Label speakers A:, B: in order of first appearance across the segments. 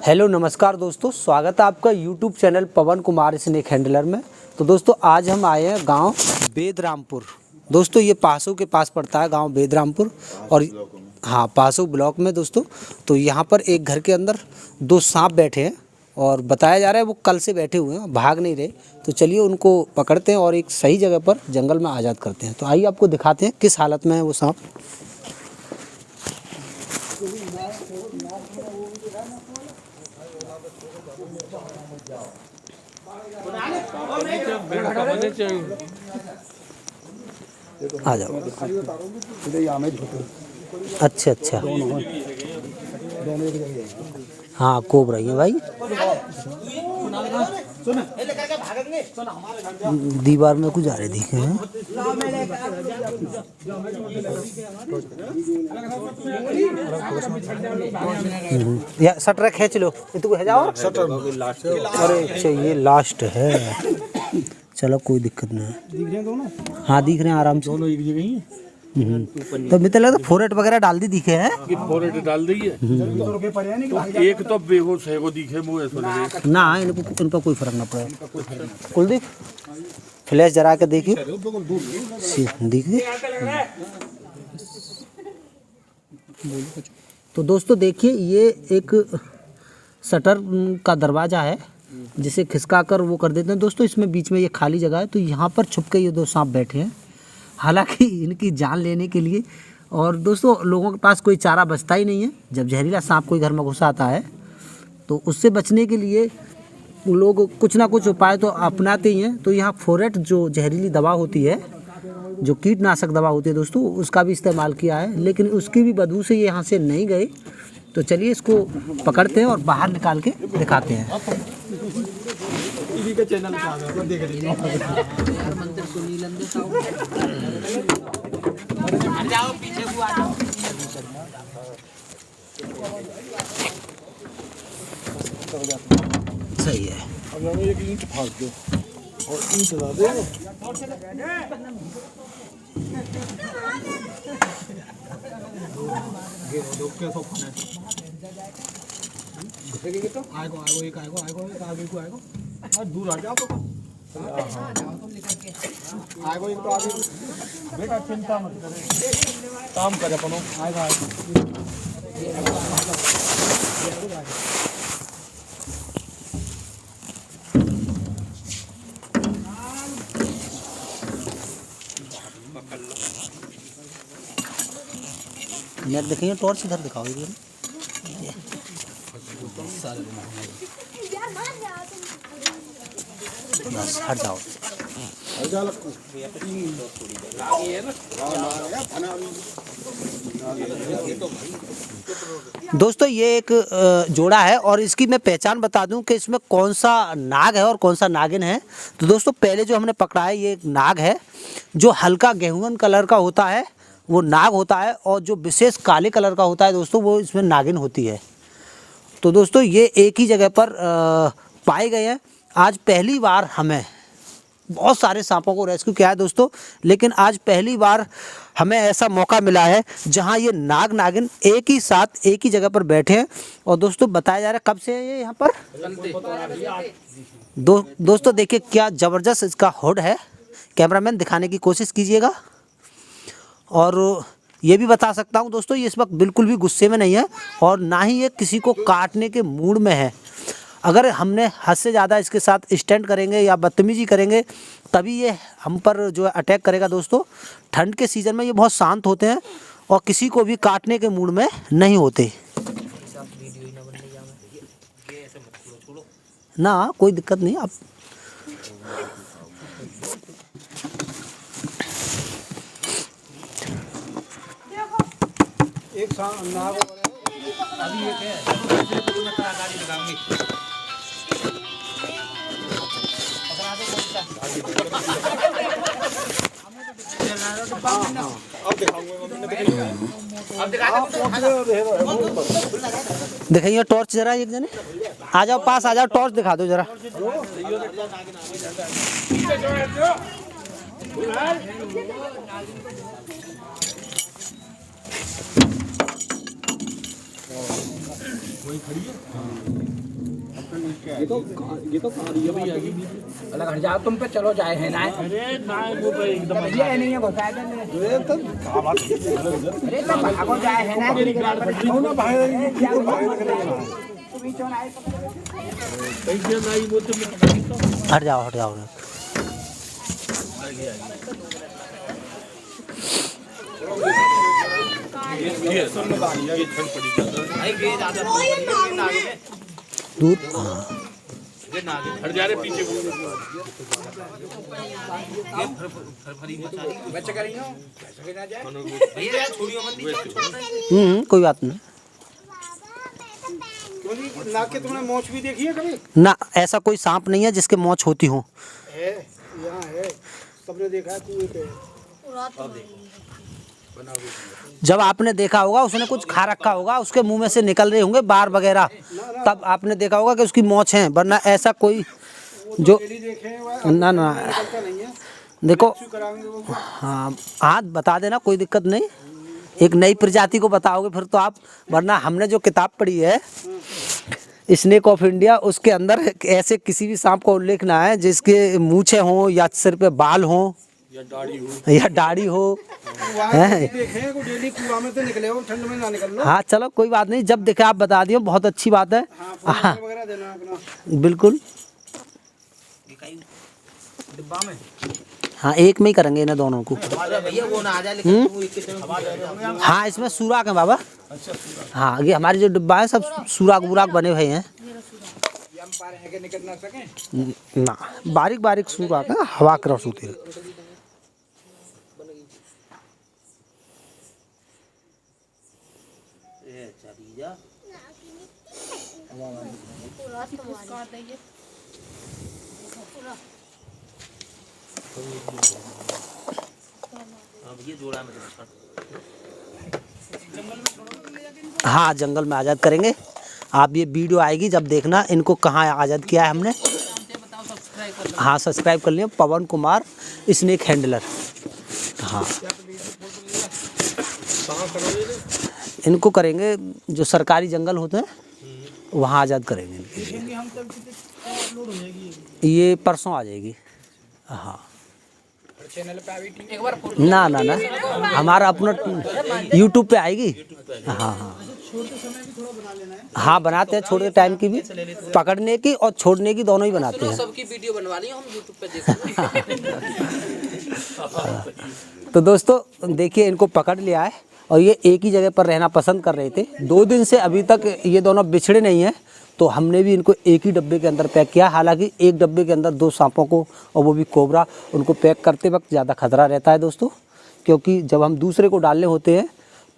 A: Hello नमस्कार दोस्तों, स्वागत है आपका यूट्यूब चैनल पवन कुमार स्नेक हैंडलर में। तो दोस्तों आज हम आए हैं गांव बेदरामपुर। दोस्तों ये पासों के पास पड़ता है गांव बेदरामपुर और हाँ पासों ब्लॉक में दोस्तों। तो यहाँ पर एक घर के अंदर दो सांप बैठे हैं और बताया जा रहा है वो कल से बैठे हुए हैं, भाग नहीं रहे। तो चलिए उनको पकड़ते हैं और एक सही जगह पर जंगल में आज़ाद करते हैं। तो आइए आपको दिखाते हैं किस हालत में है वो सांप। आ जाओ। अच्छा अच्छा, हाँ कोबरा ही है भाई। दीवार में कुछ आ रहे दिखे हैं। या शटर खींच लो, तू है जाओ। अरे अच्छा ये लास्ट है, चलो कोई दिक्कत नहीं है। दिख रहे हैं दोनों? हाँ दिख रहे हैं आराम से, दोनों एक जगह ही हैं। तो मुझे लगा फोरेट वगैरह डाल दी दिखे है कि फोरेट डाल दी है। तो एक तो बेहोश है वो दिखे मुझे ना, इन पर कोई फर्क ना पड़े। कुलदीप फ्लैश जरा के देखिए, देखिए। तो दोस्तों देखिए ये एक शटर का दरवाजा है जिसे खिसका कर वो कर देते हैं दोस्तों। इसमें बीच में ये खाली जगह है, तो यहाँ पर छुप के ये दो सांप बैठे हैं, हालांकि इनकी जान लेने के लिए। और दोस्तों लोगों के पास कोई चारा बचता ही नहीं है। जब जहरीला सांप कोई घर में घुस आता है तो उससे बचने के लिए लोग कुछ ना कुछ उपाय तो अपनाते ही हैं। तो यहाँ फोरेट जो जहरीली दवा होती है, जो कीटनाशक दवा होती है दोस्तों, उसका भी इस्तेमाल किया है, लेकिन उसकी भी बदबू से ये यहाँ से नहीं गए। तो चलिए इसको पकड़ते हैं और बाहर निकाल के दिखाते हैं। का चैनल देख रही मंदिर को नीलम जाओ पीछे को आ जाओ। सही है। अब एक ईंट फाड़ दो और ईंट ला दो। आएगो दूर आ जाओ। आएगो एक तो आगे बेटा, चिंता मत करे, काम करे अपनो। आएगा नेट देखेंगे, टॉर्च इधर दिखाओ। बस हट जाओ। दोस्तों ये एक जोड़ा है और इसकी मैं पहचान बता दूं कि इसमें कौन सा नाग है और कौन सा नागिन है। तो दोस्तों पहले जो हमने पकड़ा है ये एक नाग है, जो हल्का गेहूं कलर का होता है वो नाग होता है, और जो विशेष काले कलर का होता है दोस्तों वो इसमें नागिन होती है। तो दोस्तों ये एक ही जगह पर पाए गए हैं। आज पहली बार हमें बहुत सारे सांपों को रेस्क्यू किया है दोस्तों, लेकिन आज पहली बार हमें ऐसा मौका मिला है जहां ये नाग नागिन एक ही साथ एक ही जगह पर बैठे हैं। और दोस्तों बताया जा रहा है कब से है ये यहाँ पर। दोस्तों देखिए क्या ज़बरदस्त इसका हुड है। कैमरामैन दिखाने की कोशिश कीजिएगा। और ये भी बता सकता हूँ दोस्तों ये इस वक्त बिल्कुल भी गुस्से में नहीं है और ना ही ये किसी को काटने के मूड में है। अगर हमने हद से ज़्यादा इसके साथ स्टैंड करेंगे या बदतमीजी करेंगे तभी ये हम पर जो है अटैक करेगा दोस्तों। ठंड के सीज़न में ये बहुत शांत होते हैं और किसी को भी काटने के मूड में नहीं होते ना, कोई दिक्कत नहीं। आप एक नाग अभी एक है, गाड़ी लगाऊंगी। दिखाइए टॉर्च जरा, एक जने आ जाओ, पास आ जाओ, टॉर्च दिखा दो जरा।
B: ये तो अलग हट जाओ तुम पे, चलो जाए है ना। अरे ना वो पे एकदम ये नहीं है बताया था अरे तो भागो जाए है ना
A: हट जाओ हट जाओ। दूध
C: हट जा रहे पीछे
A: कोई बात नहीं।
B: नाक के तुमने मोच भी देखी है कभी?
A: ना, ऐसा कोई सांप नहीं है जिसके मोच होती हो।
B: है, यहाँ है, सबने देखा है कुएं पे।
A: जब आपने देखा होगा उसने कुछ खा रखा होगा, उसके मुंह में से निकल रहे होंगे बार वगैरह, तब आपने देखा होगा कि उसकी मोच है, वरना ऐसा कोई जो ना ना देखो। हाँ हाँ बता देना, कोई दिक्कत नहीं। एक नई प्रजाति को बताओगे फिर तो आप, वरना हमने जो किताब पढ़ी है स्नेक ऑफ इंडिया, उसके अंदर ऐसे किसी भी सांप का उल्लेख ना है जिसके मूछें हों या सिर पे बाल हों या दाढ़ी हो। हाँ चलो कोई बात नहीं, जब देखे आप बता दियो, बहुत अच्छी बात है। हाँ बिल्कुल। हाँ एक में ही करेंगे इन्हें दोनों को। हाँ इसमें सुराख है बाबा। हाँ ये हमारे जो डिब्बा है सब सुराख बुराख बने हुए हैं ना, बारीक बारीक सुराख है, हवा क्रॉस होती है। हाँ जंगल में आज़ाद करेंगे। आप ये वीडियो आएगी जब देखना इनको कहाँ आज़ाद किया है हमने। हाँ सब्सक्राइब कर लिया, पवन कुमार स्नेक हैंडलर। हाँ इनको करेंगे, जो सरकारी जंगल होते हैं वहाँ आज़ाद करेंगे इनके। ये परसों आ जाएगी। हाँ ना ना ना, हमारा अपना YouTube पे आएगी। हाँ हाँ हाँ बनाते हैं, छोटे टाइम की भी, पकड़ने की और छोड़ने की दोनों ही बनाते हैं।
D: सबकी वीडियो बनवा ली हम YouTube पे देखेंगे।
A: तो दोस्तों देखिए इनको पकड़ लिया है और ये एक ही जगह पर रहना पसंद कर रहे थे 2 दिन से, अभी तक ये दोनों बिछड़े नहीं हैं। तो हमने भी इनको एक ही डब्बे के अंदर पैक किया। हालांकि एक डब्बे के अंदर 2 सांपों को, और वो भी कोबरा, उनको पैक करते वक्त ज़्यादा खतरा रहता है दोस्तों, क्योंकि जब हम दूसरे को डालने होते हैं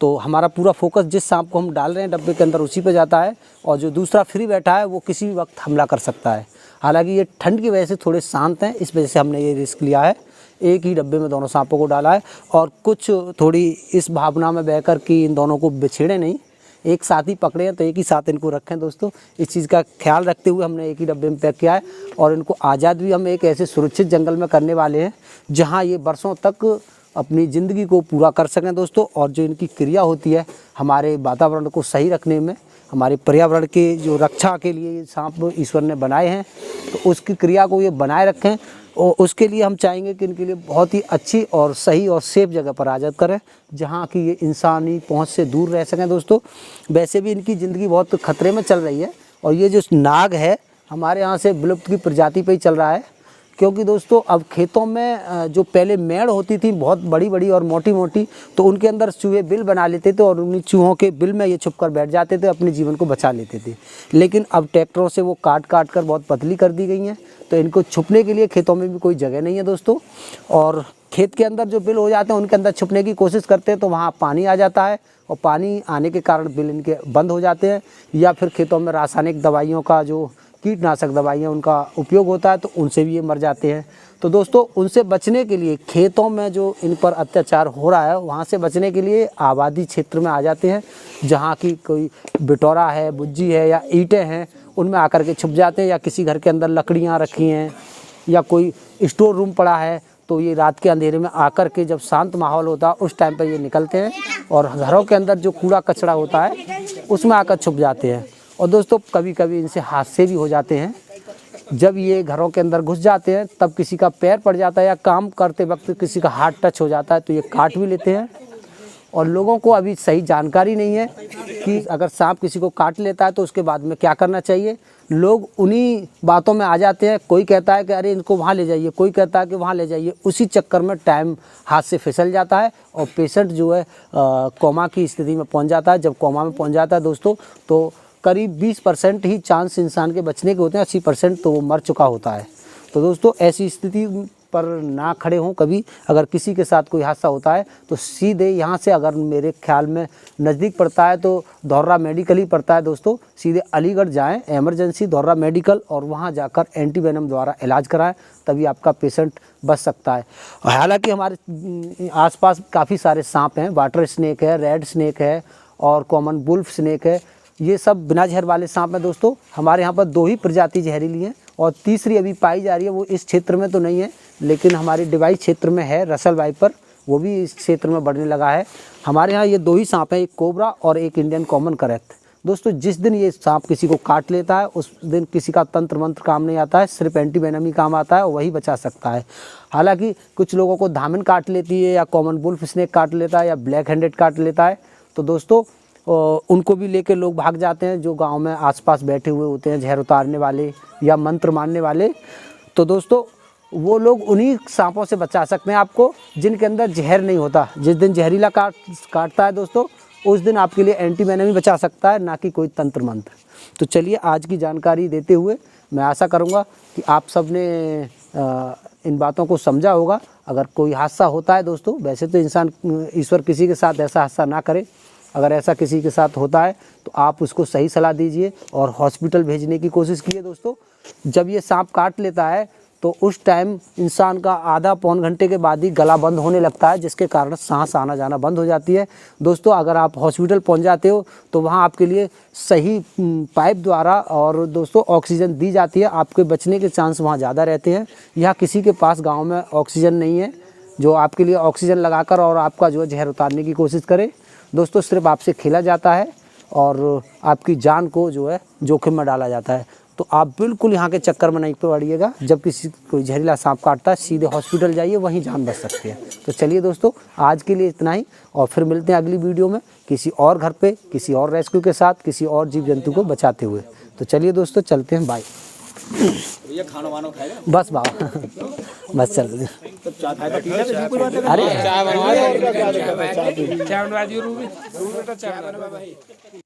A: तो हमारा पूरा फोकस जिस सांप को हम डाल रहे हैं डब्बे के अंदर उसी पे जाता है, और जो दूसरा फ्री बैठा है वो किसी भी वक्त हमला कर सकता है। हालांकि ये ठंड की वजह से थोड़े शांत हैं, इस वजह से हमने ये रिस्क लिया है, एक ही डब्बे में दोनों सांपों को डाला है। और कुछ थोड़ी इस भावना में बहकर कि इन दोनों को बिछेड़े नहीं, एक साथ ही पकड़े हैं तो एक ही साथ इनको रखें दोस्तों। इस चीज़ का ख्याल रखते हुए हमने एक ही डब्बे में पैक किया है। और इनको आज़ाद भी हम एक ऐसे सुरक्षित जंगल में करने वाले हैं जहाँ ये बरसों तक अपनी ज़िंदगी को पूरा कर सकें दोस्तों। और जो इनकी क्रिया होती है हमारे वातावरण को सही रखने में, हमारे पर्यावरण के जो रक्षा के लिए ये सांप ईश्वर ने बनाए हैं, तो उसकी क्रिया को ये बनाए रखें। और उसके लिए हम चाहेंगे कि इनके लिए बहुत ही अच्छी और सही और सेफ जगह पर आज़ाद करें जहाँ कि ये इंसानी पहुंच से दूर रह सकें दोस्तों। वैसे भी इनकी ज़िंदगी बहुत खतरे में चल रही है, और ये जो नाग है हमारे यहाँ से विलुप्त की प्रजाति पे ही चल रहा है। क्योंकि दोस्तों अब खेतों में जो पहले मेड़ होती थी बहुत बड़ी बड़ी और मोटी मोटी, तो उनके अंदर चूहे बिल बना लेते थे और उन्हीं चूहों के बिल में ये छुप कर बैठ जाते थे, अपने जीवन को बचा लेते थे। लेकिन अब ट्रैक्टरों से वो काट काट कर बहुत पतली कर दी गई हैं, तो इनको छुपने के लिए खेतों में भी कोई जगह नहीं है दोस्तों। और खेत के अंदर जो बिल हो जाते हैं उनके अंदर छुपने की कोशिश करते हैं तो वहाँ पानी आ जाता है, और पानी आने के कारण बिल इनके बंद हो जाते हैं। या फिर खेतों में रासायनिक दवाइयों का, जो कीटनाशक दवाइयाँ उनका उपयोग होता है, तो उनसे भी ये मर जाते हैं। तो दोस्तों उनसे बचने के लिए, खेतों में जो इन पर अत्याचार हो रहा है वहाँ से बचने के लिए आबादी क्षेत्र में आ जाते हैं, जहाँ की कोई बिटौरा है, बुज्जी है या ईंटें हैं, उनमें आकर के छुप जाते हैं। या किसी घर के अंदर लकड़ियाँ रखी हैं या कोई स्टोर रूम पड़ा है, तो ये रात के अंधेरे में आकर के जब शांत माहौल होता है उस टाइम पर ये निकलते हैं, और घरों के अंदर जो कूड़ा कचरा होता है उसमें आकर छुप जाते हैं। और दोस्तों कभी कभी इनसे हादसे भी हो जाते हैं। जब ये घरों के अंदर घुस जाते हैं तब किसी का पैर पड़ जाता है या काम करते वक्त किसी का हाथ टच हो जाता है तो ये काट भी लेते हैं। और लोगों को अभी सही जानकारी नहीं है कि अगर सांप किसी को काट लेता है तो उसके बाद में क्या करना चाहिए। लोग उन्हीं बातों में आ जाते हैं, कोई कहता है कि अरे इनको वहाँ ले जाइए, कोई कहता है कि वहाँ ले जाइए। उसी चक्कर में टाइम हाथ से फिसल जाता है और पेशेंट जो है कोमा की स्थिति में पहुँच जाता है। जब कोमा में पहुँच जाता है दोस्तों तो करीब 20% ही चांस इंसान के बचने के होते हैं, 80% तो वो मर चुका होता है। तो दोस्तों ऐसी स्थिति पर ना खड़े हों कभी। अगर किसी के साथ कोई हादसा होता है तो सीधे यहाँ से, अगर मेरे ख्याल में नज़दीक पड़ता है तो धौर्रा मेडिकल ही पड़ता है दोस्तों, सीधे अलीगढ़ जाएं एमरजेंसी धौर्रा मेडिकल और वहाँ जाकर एंटीवेनम द्वारा इलाज कराएं, तभी आपका पेशेंट बच सकता है। हालांकि हमारे आसपास काफ़ी सारे सांप हैं, वाटर स्नेक है, रेड स्नेक है और कॉमन वुल्फ स्नेक है। ये सब बिना जहर वाले सांप हैं दोस्तों। हमारे यहाँ पर 2 ही प्रजाति जहरीली हैं और तीसरी अभी पाई जा रही है, वो इस क्षेत्र में तो नहीं है लेकिन हमारे डिवाइस क्षेत्र में है, रसल वाइपर, वो भी इस क्षेत्र में बढ़ने लगा है। हमारे यहाँ ये 2 ही सांप हैं, एक कोबरा और एक इंडियन कॉमन करैत। दोस्तों जिस दिन ये सांप किसी को काट लेता है उस दिन किसी का तंत्र मंत्र काम नहीं आता है, सिर्फ एंटीवेनम ही काम आता है और वही बचा सकता है। हालांकि कुछ लोगों को धामिन काट लेती है या कॉमन वुल्फ स्नेक काट लेता है या ब्लैक हैंडेड काट लेता है तो दोस्तों उनको भी लेके लोग भाग जाते हैं, जो गांव में आसपास बैठे हुए होते हैं जहर उतारने वाले या मंत्र मानने वाले। तो दोस्तों वो लोग उन्हीं सांपों से बचा सकते हैं आपको जिनके अंदर जहर नहीं होता। जिस दिन जहरीला काटता है दोस्तों उस दिन आपके लिए एंटीवेनम ही बचा सकता है, ना कि कोई तंत्र मंत्र। तो चलिए आज की जानकारी देते हुए मैं आशा करूँगा कि आप सब ने इन बातों को समझा होगा। अगर कोई हादसा होता है दोस्तों, वैसे तो इंसान ईश्वर किसी के साथ ऐसा हादसा ना करे, अगर ऐसा किसी के साथ होता है तो आप उसको सही सलाह दीजिए और हॉस्पिटल भेजने की कोशिश कीजिए दोस्तों। जब ये सांप काट लेता है तो उस टाइम इंसान का आधा पौन घंटे के बाद ही गला बंद होने लगता है, जिसके कारण सांस आना जाना बंद हो जाती है। दोस्तों अगर आप हॉस्पिटल पहुंच जाते हो तो वहां आपके लिए सही पाइप द्वारा और दोस्तों ऑक्सीजन दी जाती है, आपके बचने के चांस वहाँ ज़्यादा रहते हैं। यहाँ किसी के पास गाँव में ऑक्सीजन नहीं है जो आपके लिए ऑक्सीजन लगाकर और आपका जो है जहर उतारने की कोशिश करे। दोस्तों सिर्फ आपसे खेला जाता है और आपकी जान को जो है जोखिम में डाला जाता है। तो आप बिल्कुल यहाँ के चक्कर में नहीं पड़िएगा। जब किसी कोई जहरीला सांप काटता है सीधे हॉस्पिटल जाइए, वहीं जान बच सकती है। तो चलिए दोस्तों आज के लिए इतना ही और फिर मिलते हैं अगली वीडियो में किसी और घर पे किसी और रेस्क्यू के साथ किसी और जीव जंतु को बचाते हुए। तो चलिए दोस्तों चलते हैं, बाय।
B: भैया खाना वाना खाएगा?
A: बस बाबा बस चल।
B: तो चाय खाएगा? ठीक है कोई बात नहीं।
A: अरे
B: चाय बनवा दो, चाय बनवा दियो।